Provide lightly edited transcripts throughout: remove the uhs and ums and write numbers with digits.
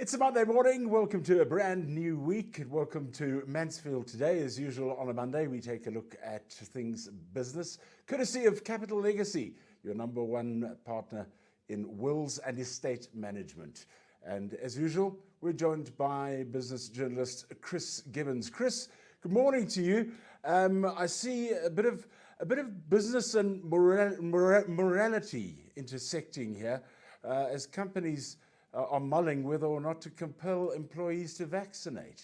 It's a Monday morning. Welcome to a brand new week. Welcome to Mansfield Today. As usual, on a Monday, we take a look at things business, courtesy of Capital Legacy, your number one partner in wills and estate management. And as usual, we're joined by business journalist Chris Gibbons. Chris, good morning to you. I see a bit of business and morality intersecting here as companies are mulling whether or not to compel employees to vaccinate.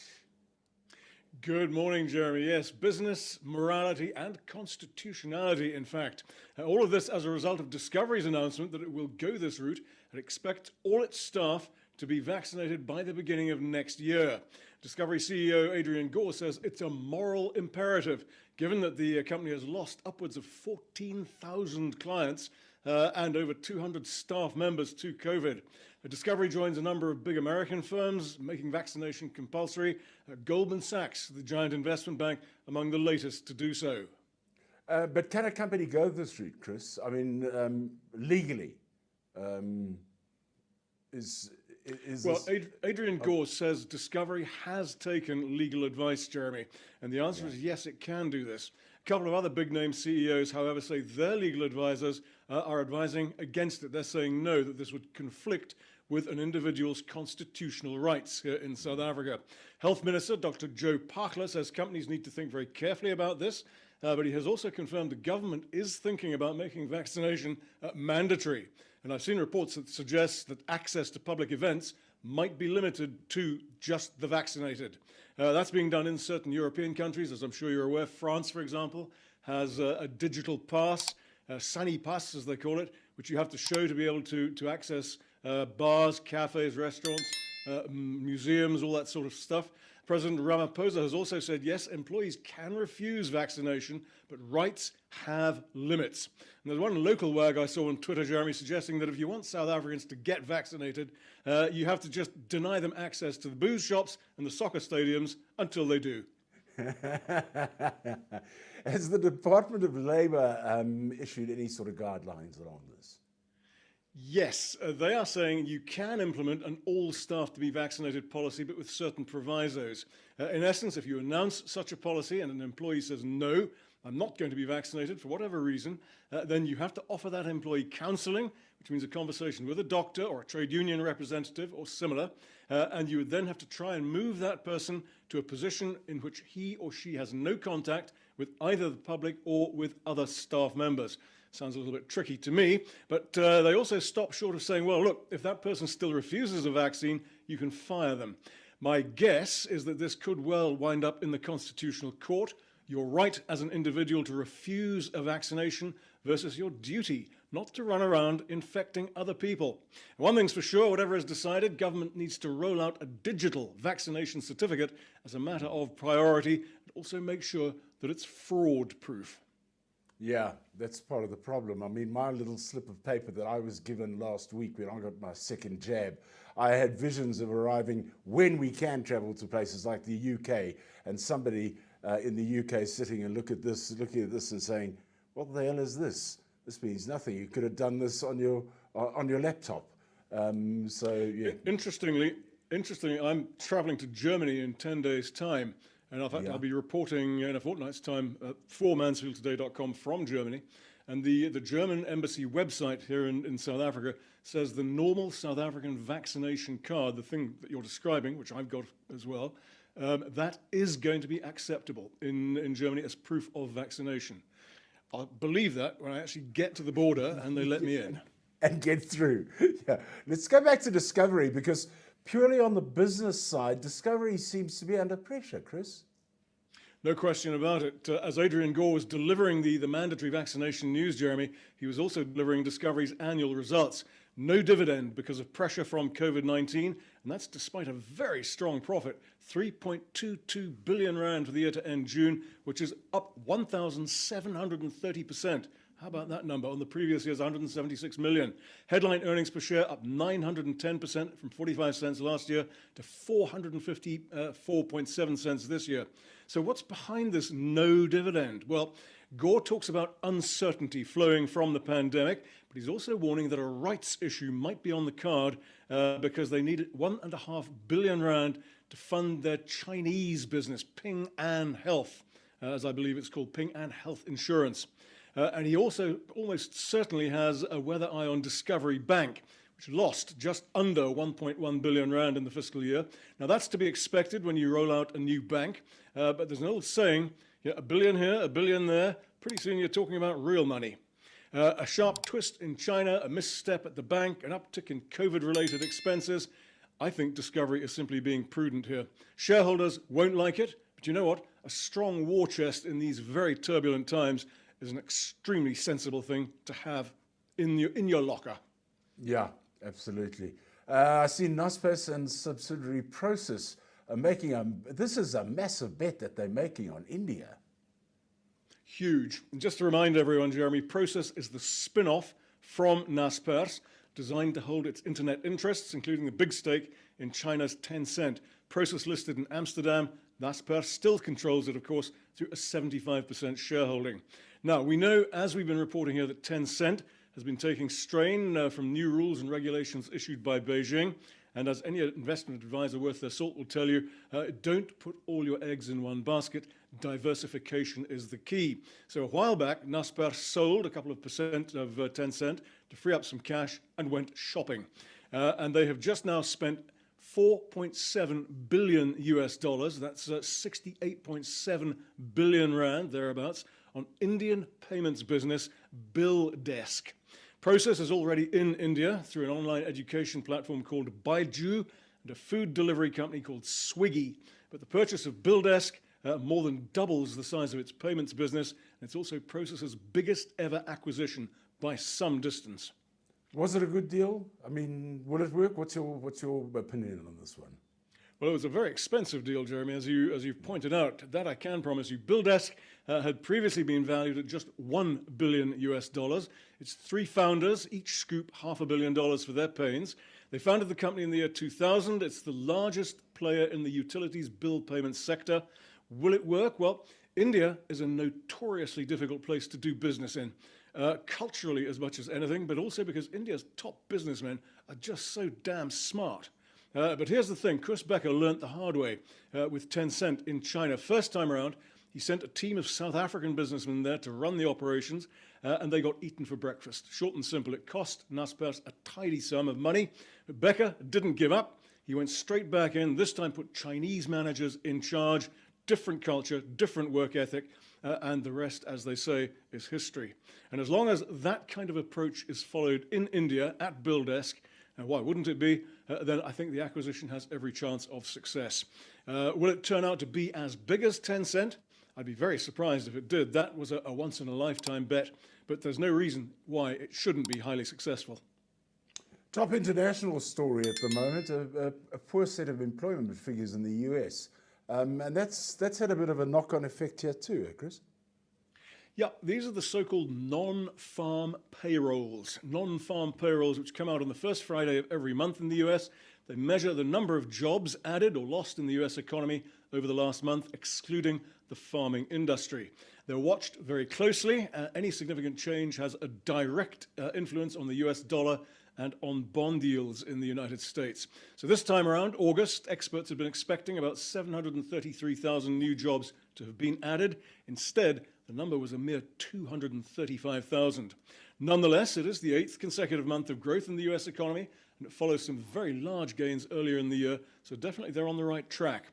Good morning, Jeremy. Yes, business, morality and constitutionality, in fact. All of this as a result of Discovery's announcement that it will go this route and expect all its staff to be vaccinated by the beginning of next year. Discovery CEO Adrian Gore says it's a moral imperative, given that the company has lost upwards of 14,000 clients and over 200 staff members to COVID. Discovery joins a number of big American firms making vaccination compulsory. Goldman Sachs, the giant investment bank, among the latest to do so. But can a company go this route, Chris? I mean, legally, Adrian Gore says Discovery has taken legal advice, Jeremy, and the answer is yes, it can do this. A couple of other big-name CEOs, however, say their legal advisors are advising against it. They're saying no, that this would conflict with an individual's constitutional rights here in South Africa. Health Minister Dr. Joe Parkler says companies need to think very carefully about this, but he has also confirmed the government is thinking about making vaccination mandatory. And I've seen reports that suggest that access to public events might be limited to just the vaccinated. That's being done in certain European countries, as I'm sure you're aware. France, for example, has a digital pass, Sunny Pass, as they call it, which you have to show to be able to access bars, cafes, restaurants, museums, all that sort of stuff. President Ramaphosa has also said, yes, employees can refuse vaccination, but rights have limits. And there's one local wag I saw on Twitter, Jeremy, suggesting that if you want South Africans to get vaccinated, you have to just deny them access to the booze shops and the soccer stadiums until they do. Has the Department of Labour issued any sort of guidelines on this? Yes, they are saying you can implement an all staff to be vaccinated policy, but with certain provisos. In essence, if you announce such a policy and an employee says, no, I'm not going to be vaccinated for whatever reason, then you have to offer that employee counselling, which means a conversation with a doctor or a trade union representative or similar, and you would then have to try and move that person to a position in which he or she has no contact with either the public or with other staff members. Sounds a little bit tricky to me, but they also stop short of saying, well, look, if that person still refuses a vaccine, you can fire them. My guess is that this could well wind up in the Constitutional Court, your right as an individual to refuse a vaccination versus your duty not to run around infecting other people. One thing's for sure, whatever is decided, government needs to roll out a digital vaccination certificate as a matter of priority, and also make sure that it's fraud-proof. Yeah, that's part of the problem. I mean, my little slip of paper that I was given last week when I got my second jab, I had visions of arriving when we can travel to places like the UK, and somebody in the UK sitting and looking at this and saying, what the hell is this? This means nothing. You could have done this on your laptop. Interestingly, I'm traveling to Germany in 10 days' time. And in fact, I'll be reporting in a fortnight's time for mansfieldtoday.com from Germany. And the German embassy website here in South Africa says the normal South African vaccination card, the thing that you're describing, which I've got as well, that is going to be acceptable in Germany as proof of vaccination. I'll believe that when I actually get to the border and they let me in. And get through. Yeah. Let's go back to Discovery, because purely on the business side, Discovery seems to be under pressure, Chris. No question about it. As Adrian Gore was delivering the mandatory vaccination news, Jeremy, he was also delivering Discovery's annual results. No dividend because of pressure from COVID-19, and that's despite a very strong profit, 3.22 billion rand for the year to end June, which is up 1,730%. How about that number on the previous year's 176 million? Headline earnings per share up 910% from 45 cents last year to 454.7 cents this year. So what's behind this no dividend? Well, Gore talks about uncertainty flowing from the pandemic, but he's also warning that a rights issue might be on the card because they needed 1.5 billion rand to fund their Chinese business, Ping An Health, as I believe it's called, Ping An Health Insurance. And he also almost certainly has a weather eye on Discovery Bank, which lost just under 1.1 billion rand in the fiscal year. Now, that's to be expected when you roll out a new bank, but there's an old saying, yeah, a billion here, a billion there. Pretty soon you're talking about real money. A sharp twist in China, a misstep at the bank, an uptick in COVID-related expenses. I think Discovery is simply being prudent here. Shareholders won't like it, but you know what? A strong war chest in these very turbulent times is an extremely sensible thing to have in your locker. Yeah, absolutely. I see Naspers and subsidiary Process are making this is a massive bet that they're making on India. Huge. And just to remind everyone, Jeremy, Process is the spin-off from Naspers, designed to hold its internet interests, including the big stake in China's Tencent. Process listed in Amsterdam. Naspers still controls it, of course, through a 75% shareholding. Now, we know, as we've been reporting here, that Tencent has been taking strain from new rules and regulations issued by Beijing. And as any investment advisor worth their salt will tell you, don't put all your eggs in one basket. Diversification is the key. So a while back, Naspers sold a couple of percent of Tencent to free up some cash and went shopping. And they have just now spent $4.7 billion US, that's 68.7 billion rand, thereabouts, on Indian payments business BillDesk. Process is already in India through an online education platform called Baiju and a food delivery company called Swiggy. But the purchase of BillDesk more than doubles the size of its payments business, and it's also Process's biggest ever acquisition by some distance. Was it a good deal? I mean, will it work? What's your opinion on this one? Well, it was a very expensive deal, Jeremy, as you've pointed out. That I can promise you. BillDesk had previously been valued at just $1 billion US. Its three founders each scoop $500 million for their pains. They founded the company in the year 2000. It's the largest player in the utilities bill payment sector. Will it work? Well, India is a notoriously difficult place to do business in. Culturally as much as anything, but also because India's top businessmen are just so damn smart. But here's the thing, Chris Becker learnt the hard way with Tencent in China. First time around, he sent a team of South African businessmen there to run the operations, and they got eaten for breakfast. Short and simple, it cost Naspers a tidy sum of money. But Becker didn't give up. He went straight back in, this time put Chinese managers in charge, different culture, different work ethic, and the rest, as they say, is history. And as long as that kind of approach is followed in India at BillDesk, and why wouldn't it be, then I think the acquisition has every chance of success. Will it turn out to be as big as Tencent? I'd be very surprised if it did. That was a once-in-a-lifetime bet, but there's no reason why it shouldn't be highly successful. Top international story at the moment, a poor set of employment figures in the US. And that's had a bit of a knock-on effect here too, Chris? Yeah, these are the so-called non-farm payrolls. Non-farm payrolls which come out on the first Friday of every month in the US. They measure the number of jobs added or lost in the US economy over the last month, excluding the farming industry. They're watched very closely. Any significant change has a direct influence on the US dollar and on bond yields in the United States. So this time around, August, experts had been expecting about 733,000 new jobs to have been added. Instead, the number was a mere 235,000. Nonetheless, it is the 8th consecutive month of growth in the US economy, and it follows some very large gains earlier in the year, so definitely they're on the right track.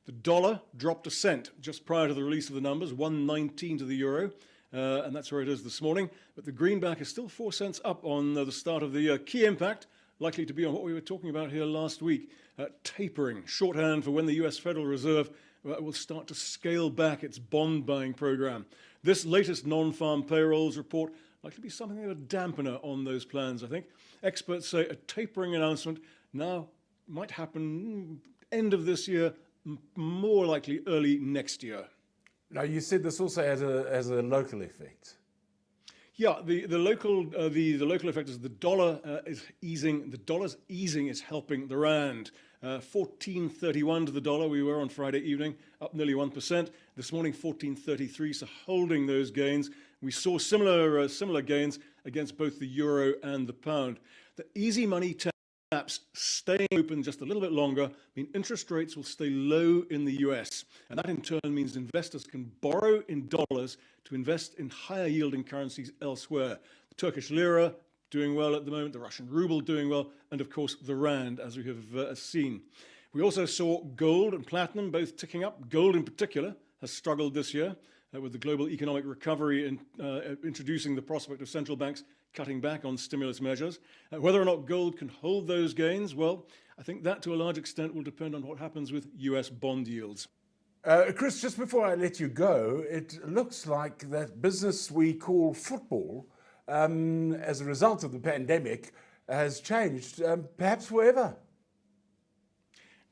The dollar dropped a cent just prior to the release of the numbers, 1.19 to the euro, and that's where it is this morning. But the greenback is still 4 cents up on the start of the year. Key impact likely to be on what we were talking about here last week, tapering, shorthand for when the US Federal Reserve will start to scale back its bond buying program. This latest non-farm payrolls report likely to be something of a dampener on those plans, I think. Experts say a tapering announcement now might happen end of this year, more likely early next year. Now, you said this also has a local effect. Yeah, the local effect is the dollar is easing. The dollar's easing is helping the rand. 14.31 to the dollar. We were on Friday evening, up nearly 1%. This morning, 14.33. So holding those gains. We saw similar gains against both the euro and the pound. The easy money perhaps staying open just a little bit longer mean interest rates will stay low in the US. And that in turn means investors can borrow in dollars to invest in higher yielding currencies elsewhere. The Turkish lira doing well at the moment, the Russian ruble doing well, and of course the rand, as we have seen. We also saw gold and platinum both ticking up. Gold in particular has struggled this year with the global economic recovery introducing the prospect of central banks cutting back on stimulus measures. Whether or not gold can hold those gains, well, I think that to a large extent will depend on what happens with US bond yields. Chris, just before I let you go, it looks like that business we call football, as a result of the pandemic, has changed, perhaps forever.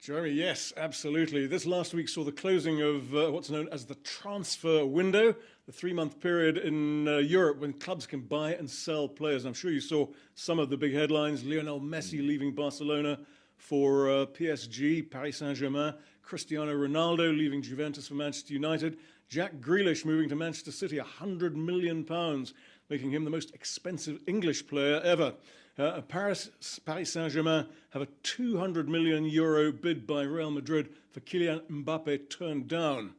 Jeremy, yes, absolutely. This last week saw the closing of what's known as the transfer window, the 3-month period in Europe when clubs can buy and sell players. I'm sure you saw some of the big headlines: Lionel Messi leaving Barcelona for PSG, Paris Saint-Germain, Cristiano Ronaldo leaving Juventus for Manchester United, Jack Grealish moving to Manchester City, £100 million, making him the most expensive English player ever. Paris Saint-Germain have a €200 million bid by Real Madrid for Kylian Mbappe turned down.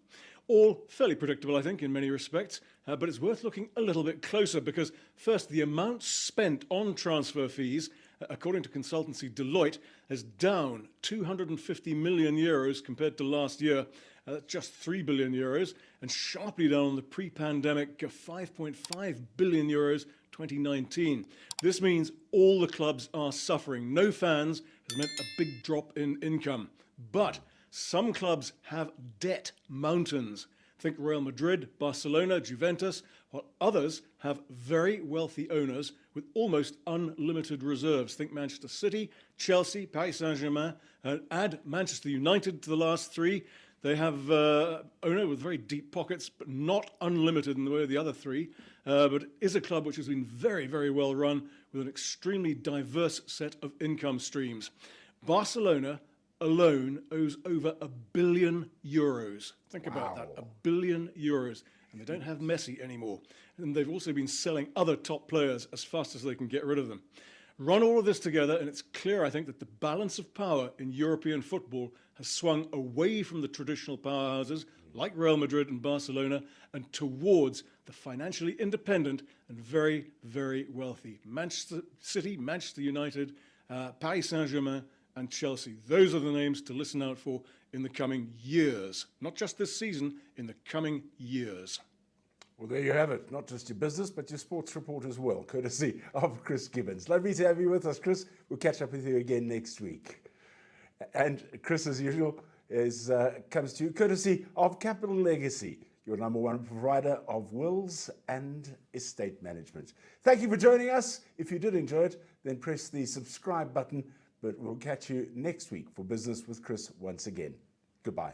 All fairly predictable, I think, in many respects, but it's worth looking a little bit closer because, first, the amount spent on transfer fees, according to consultancy Deloitte, is down €250 million compared to last year. That's just €3 billion, and sharply down on the pre-pandemic €5.5 billion 2019. This means all the clubs are suffering. No fans has meant a big drop in income. But some clubs have debt mountains. Think Real Madrid, Barcelona, Juventus, while others have very wealthy owners with almost unlimited reserves. Think Manchester City, Chelsea, Paris Saint-Germain, and add Manchester United to the last three. They have an owner with very deep pockets, but not unlimited in the way of the other three, but is a club which has been very, very well run with an extremely diverse set of income streams. Barcelona alone owes over €1 billion. Think about that, €1 billion. And they don't have Messi anymore. And they've also been selling other top players as fast as they can get rid of them. Run all of this together, and it's clear, I think, that the balance of power in European football has swung away from the traditional powerhouses like Real Madrid and Barcelona and towards the financially independent and very, very wealthy Manchester City, Manchester United, Paris Saint-Germain, and Chelsea. Those are the names to listen out for in the coming years. Not just this season, in the coming years. Well, there you have it. Not just your business, but your sports report as well, courtesy of Chris Gibbons. Lovely to have you with us, Chris. We'll catch up with you again next week. And Chris, as usual, comes to you courtesy of Capital Legacy, your #1 provider of wills and estate management. Thank you for joining us. If you did enjoy it, then press the subscribe button. But we'll catch you next week for Business with Chris once again. Goodbye.